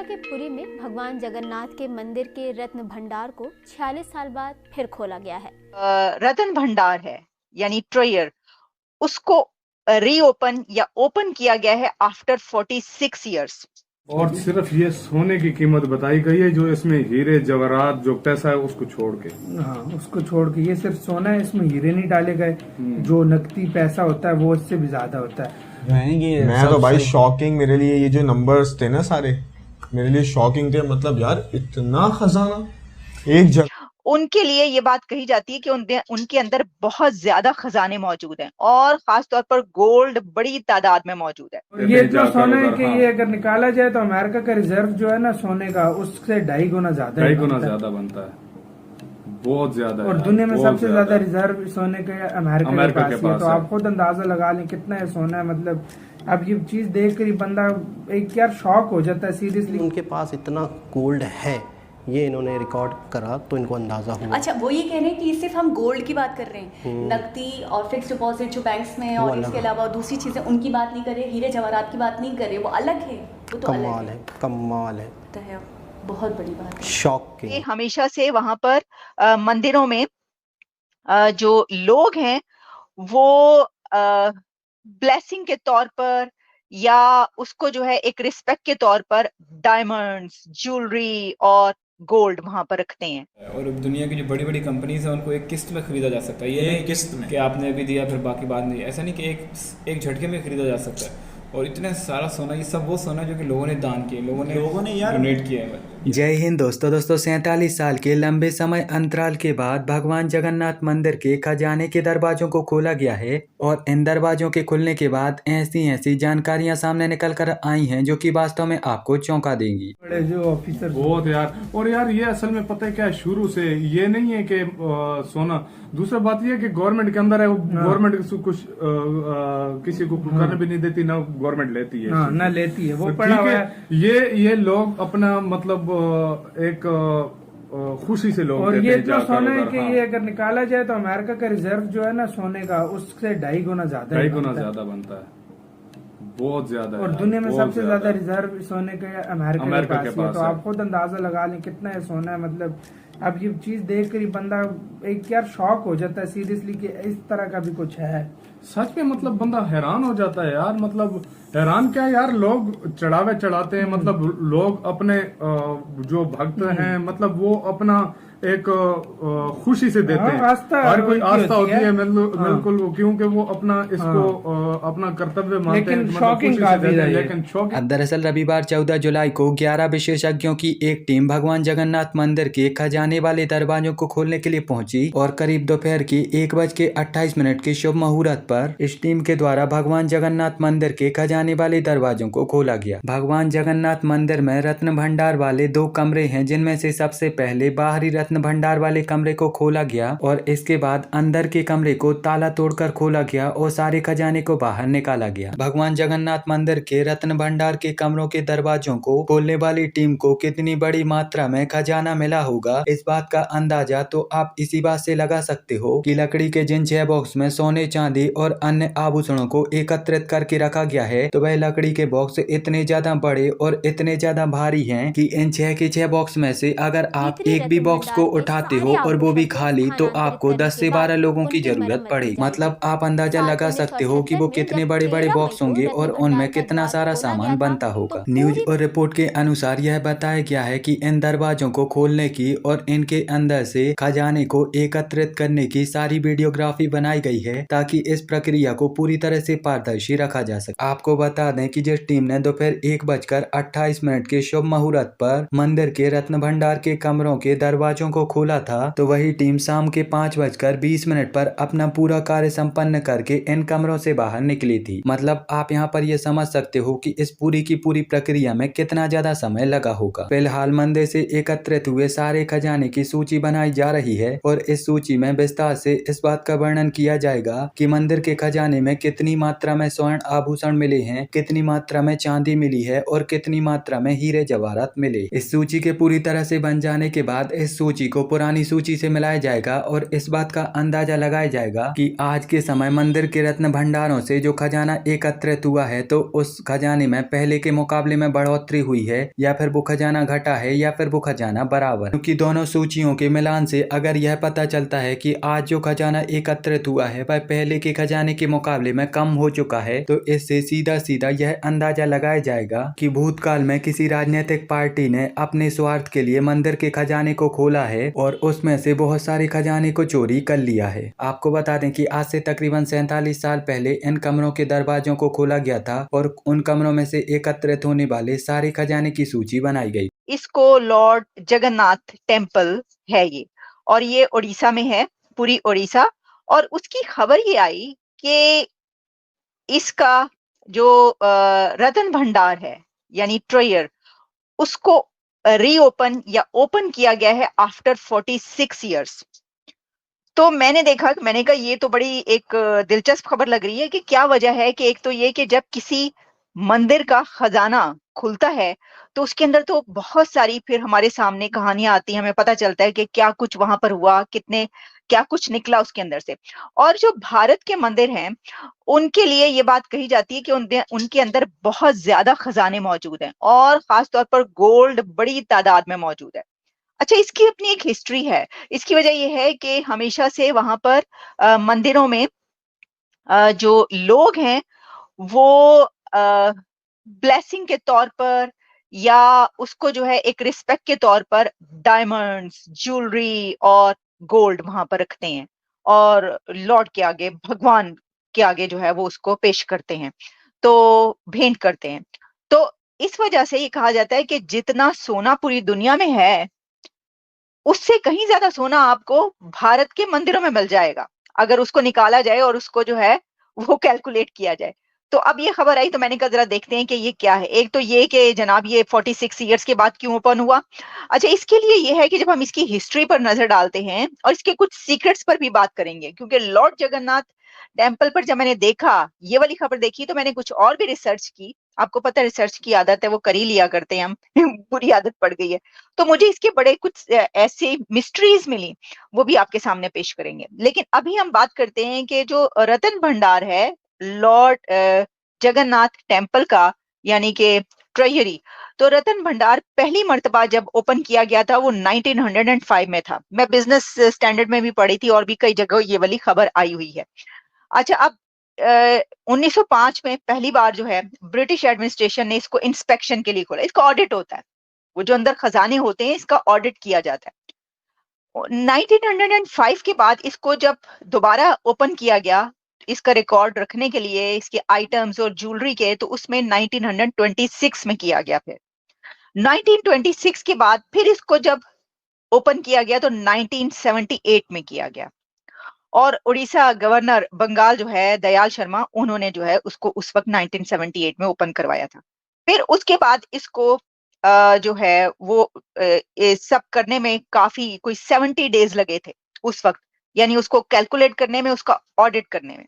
के पुरी में भगवान जगन्नाथ के मंदिर के रत्न भंडार को 46 साल बाद फिर खोला गया है। रतन भंडार है यानी ट्रेयर, उसको रीओपन या ओपन किया गया है आफ्टर 46 इयर्स। और सिर्फ ये सोने की कीमत बताई गई है, जो इसमें हीरे जवाहरात जो पैसा है उसको छोड़ के। हाँ, उसको छोड़ के ये सिर्फ सोना है, इसमें हीरे नहीं डाले गए। जो नकदी पैसा होता है वो इससे भी ज्यादा होता है। मैं तो भाई शॉकिंग, मेरे लिए ये जो नंबर्स थे ना सारे मेरे लिए शॉकिंग थे। मतलब यार इतना खजाना एक जगह। उनके लिए ये बात कही जाती है कि उनके अंदर बहुत ज्यादा खजाने मौजूद हैं और खास तौर पर गोल्ड बड़ी तादाद में मौजूद है। और ये इतना सोना है कि ये अगर निकाला जाए तो अमेरिका का रिजर्व जो है ना सोने का, उससे 2.5 गुना ज्यादा बनता है। बहुत ज्यादा। और दुनिया में सबसे ज्यादा रिजर्व सोने का अमेरिका के पास है। तो आप खुद अंदाजा लगा लें कितना है सोना है। मतलब अब ये चीज देख कर बंदा एक यार शॉक हो जाता है सीरियसली। उनके पास इतना गोल्ड है, ये इन्होंने रिकॉर्ड करा तो इनको अंदाजा हुआ। अच्छा, वो ये कह रहे हैं कि सिर्फ हम गोल्ड की बात कर रहे हैं, नकदी और फिक्स डिपॉजिट जो बैंक्स में है और इसके अलावा दूसरी चीजें उनकी बात नहीं कर रहे, हीरे जवाहरात की बात नहीं कर रहे, वो अलग है। वो तो कमाल है, कमाल है, बहुत बड़ी बात है। शॉक के हमेशा से वहां पर मंदिरों में जो लोग हैं वो ब्लेसिंग के तौर पर या उसको जो है एक रिस्पेक्ट के तौर पर डायमंड्स, ज्वेलरी और गोल्ड वहां पर रखते हैं। और दुनिया की जो बड़ी बड़ी कंपनीज हैं उनको एक किस्त में खरीदा जा सकता है। ये नहीं किस्त में कि आपने अभी दिया फिर बाकी बाद नहीं, ऐसा नहीं कि एक झटके में खरीदा जा सकता है। और इतना सारा सोना, ये सब वो सोना जो कि लोगों ने दान किया, लोगों ने डोनेट किया है। जय हिंद दोस्तों 47 साल के लंबे समय अंतराल के बाद भगवान जगन्नाथ मंदिर के खजाने के दरवाजों को खोला गया है। और इन दरवाजों के खुलने के बाद ऐसी जानकारियां सामने निकल कर आई हैं जो कि वास्तव में आपको चौंका देंगी। बड़े जो ऑफिसर बहुत यार। और यार ये असल में पता है क्या है, शुरू से ये नहीं है कि सोना। दूसरा बात ये है कि गवर्नमेंट के अंदर है, वो गवर्नमेंट कुछ किसी को करने भी नहीं देती, ना गवर्नमेंट लेती है। हाँ, ना लेती है, वो पड़ा हुआ है। ये लोग अपना मतलब एक खुशी से लोग और ये इतना सोना है कि ये अगर निकाला जाए तो अमेरिका का रिजर्व जो है ना सोने का, उससे 2.5 गुना ज्यादा बनता है। बहुत ज्यादा। और दुनिया में सबसे ज्यादा रिजर्व सोने का अमेरिका के पास है। तो आप खुद अंदाजा लगा लें कितना है सोना है। मतलब अब ये चीज देख कर बंदा एक यार शॉक हो जाता है सीरियसली कि इस तरह का भी कुछ है। सच में मतलब बंदा हैरान हो जाता है यार। मतलब हैरान क्या यार, लोग चढ़ावे चढ़ाते हैं। मतलब लोग अपने जो भक्त हैं मतलब वो अपना एक खुशी से देते हैं। हर कोई आस्था होती है बिल्कुल, क्योंकि वो अपना इसको अपना कर्तव्य मानते हैं। लेकिन शौकीन। दरअसल रविवार 14 जुलाई को 11 विशेषज्ञों की एक टीम भगवान जगन्नाथ मंदिर के खजाने वाले दरवाजों को खोलने के लिए पहुंची। और करीब दोपहर की 1:28 के शुभ मुहूर्त पर इस टीम के द्वारा भगवान जगन्नाथ मंदिर के खजाने वाले दरवाजों को खोला गया। भगवान जगन्नाथ मंदिर में रत्न भंडार वाले 2 कमरे हैं, जिनमें से सबसे पहले बाहरी रत्न भंडार वाले कमरे को खोला गया और इसके बाद अंदर के कमरे को ताला तोड़कर खोला गया और सारे खजाने को बाहर निकाला गया। भगवान जगन्नाथ मंदिर के रत्न भंडार के कमरों के दरवाजों को खोलने वाली टीम को कितनी बड़ी मात्रा में खजाना मिला होगा, इस बात का अंदाजा तो आप इसी बात से लगा सकते हो कि लकड़ी के जिन 6 बॉक्स में सोने, चांदी और अन्य आभूषणों को एकत्रित करके रखा गया है, तो वह लकड़ी के बॉक्स इतने ज्यादा बड़े और इतने ज्यादा भारी हैं कि इन 6 के 6 बॉक्स में से अगर आप एक भी बॉक्स को उठाते हो और वो भी खाली, तो आपको 10 से 12 लोगों की जरूरत पड़ेगी। मतलब आप अंदाजा लगा सकते हो कि वो कितने बड़े बड़े बॉक्स होंगे और उनमें कितना सारा सामान बनता होगा। न्यूज और रिपोर्ट के अनुसार यह बताया गया है कि इन दरवाजों को खोलने की और इनके अंदर से खजाने को एकत्रित करने की सारी वीडियोग्राफी बनाई गई है, ताकि इस प्रक्रिया को पूरी तरह से पारदर्शी रखा जा सके। आपको बता दें कि जिस टीम ने दोपहर 1:28 के शुभ मुहूर्त पर मंदिर के रत्न भंडार के कमरों के दरवाजों को खोला था, तो वही टीम शाम के 5:20 पर अपना पूरा कार्य संपन्न करके इन कमरों से बाहर निकली थी। मतलब आप यहाँ पर ये समझ सकते हो कि इस पूरी की पूरी प्रक्रिया में कितना ज्यादा समय लगा होगा। फिलहाल मंदिर से एकत्रित हुए सारे खजाने की सूची बनाई जा रही है और इस सूची में विस्तार से इस बात का वर्णन किया जाएगा कि मंदिर के खजाने में कितनी मात्रा में स्वर्ण आभूषण मिले हैं, कितनी मात्रा में चांदी मिली है और कितनी मात्रा में हीरे जवाहरात मिले। इस सूची के पूरी तरह से बन जाने के बाद इस सूची सूची को पुरानी सूची से मिलाया जाएगा और इस बात का अंदाजा लगाया जाएगा कि आज के समय मंदिर के रत्न भंडारों से जो खजाना एकत्रित हुआ है तो उस खजाने में पहले के मुकाबले में बढ़ोतरी हुई है या फिर वो खजाना घटा है या फिर वो खजाना बराबर। क्योंकि दोनों सूचियों के मिलान से अगर यह पता चलता है कि आज जो खजाना एकत्रित हुआ है वह पहले के खजाने के मुकाबले में कम हो चुका है तो इससे सीधा सीधा यह अंदाजा लगाया जाएगा कि भूतकाल में किसी राजनीतिक पार्टी ने अपने स्वार्थ के लिए मंदिर के खजाने को खोला है और उसमें से बहुत सारे खजाने को चोरी कर लिया है। आपको बता दें कि आज से तकरीबन 47 साल पहले इन कमरों के दरवाजों को खोला गया था और उन कमरों में से एकत्रित होने वाले सारे खजाने की सूची बनाई गई। इसको लॉर्ड जगन्नाथ टेम्पल है ये, और ये उड़ीसा में है, पूरी उड़ीसा। और उसकी खबर ये आई कि इसका जो रत्न भंडार है यानी ट्रेयर, उसको रीओपन या ओपन किया गया है आफ्टर 46 इयर्स। तो मैंने देखा, मैंने कहा ये तो बड़ी एक दिलचस्प खबर लग रही है कि क्या वजह है कि एक तो ये कि जब किसी मंदिर का खजाना खुलता है तो उसके अंदर तो बहुत सारी फिर हमारे सामने कहानियां आती हैं, हमें पता चलता है कि क्या कुछ वहां पर हुआ, कितने क्या कुछ निकला उसके अंदर से। और जो भारत के मंदिर हैं उनके लिए ये बात कही जाती है कि उनके अंदर बहुत ज्यादा खजाने मौजूद हैं और खासतौर पर गोल्ड बड़ी तादाद में मौजूद है। अच्छा, इसकी अपनी एक हिस्ट्री है। इसकी वजह यह है कि हमेशा से वहां पर मंदिरों में जो लोग हैं वो ब्लेसिंग के तौर पर या उसको जो है एक रिस्पेक्ट के तौर पर डायमंड्स, ज्वेलरी और गोल्ड वहां पर रखते हैं और लॉर्ड के आगे, भगवान के आगे जो है वो उसको पेश करते हैं, तो भेंट करते हैं। तो इस वजह से ये कहा जाता है कि जितना सोना पूरी दुनिया में है उससे कहीं ज्यादा सोना आपको भारत के मंदिरों में मिल जाएगा अगर उसको निकाला जाए और उसको जो है वो कैलकुलेट किया जाए। तो अब ये खबर आई तो मैंने कहा जरा देखते हैं कि ये क्या है। एक तो ये कि जनाब ये 46 इयर्स के बाद क्यों ओपन हुआ। अच्छा, इसके लिए ये है कि जब हम इसकी हिस्ट्री पर नजर डालते हैं और इसके कुछ सीक्रेट्स पर भी बात करेंगे, क्योंकि लॉर्ड जगन्नाथ टेम्पल पर जब मैंने देखा, ये वाली खबर देखी, तो मैंने कुछ और भी रिसर्च की। आपको पता है रिसर्च की आदत है, वो कर ही लिया करते हैं हम बुरी आदत पड़ गई है। तो मुझे इसके बड़े कुछ ऐसे मिस्ट्रीज मिली, वो भी आपके सामने पेश करेंगे। लेकिन अभी हम बात करते हैं कि जो रत्न भंडार है लॉर्ड जगन्नाथ टेम्पल का, यानी कि ट्रेजरी, तो रत्न भंडार पहली मर्तबा जब ओपन किया गया था वो 1905 में था। मैं बिजनेस स्टैंडर्ड में भी पढ़ी थी और भी कई जगह ये वाली खबर आई हुई है। अच्छा, अब 1905 में पहली बार जो है ब्रिटिश एडमिनिस्ट्रेशन ने इसको इंस्पेक्शन के लिए खोला। इसका ऑडिट होता है, वो जो अंदर खजाने होते हैं इसका ऑडिट किया जाता है। 1905 के बाद इसको जब दोबारा ओपन किया गया इसका रिकॉर्ड रखने के लिए, इसके आइटम्स और ज्वेलरी के, तो उसमें 1926 में किया गया। फिर 1926 के बाद फिर इसको जब ओपन किया गया तो 1978 में किया गया। और उड़ीसा गवर्नर बंगाल जो है दयाल शर्मा, उन्होंने जो है उसको उस वक्त 1978 में ओपन करवाया था। फिर उसके बाद इसको जो है वो सब करने में काफी कोई 70 डेज लगे थे उस वक्त, यानी उसको कैलकुलेट करने में, उसका ऑडिट करने में।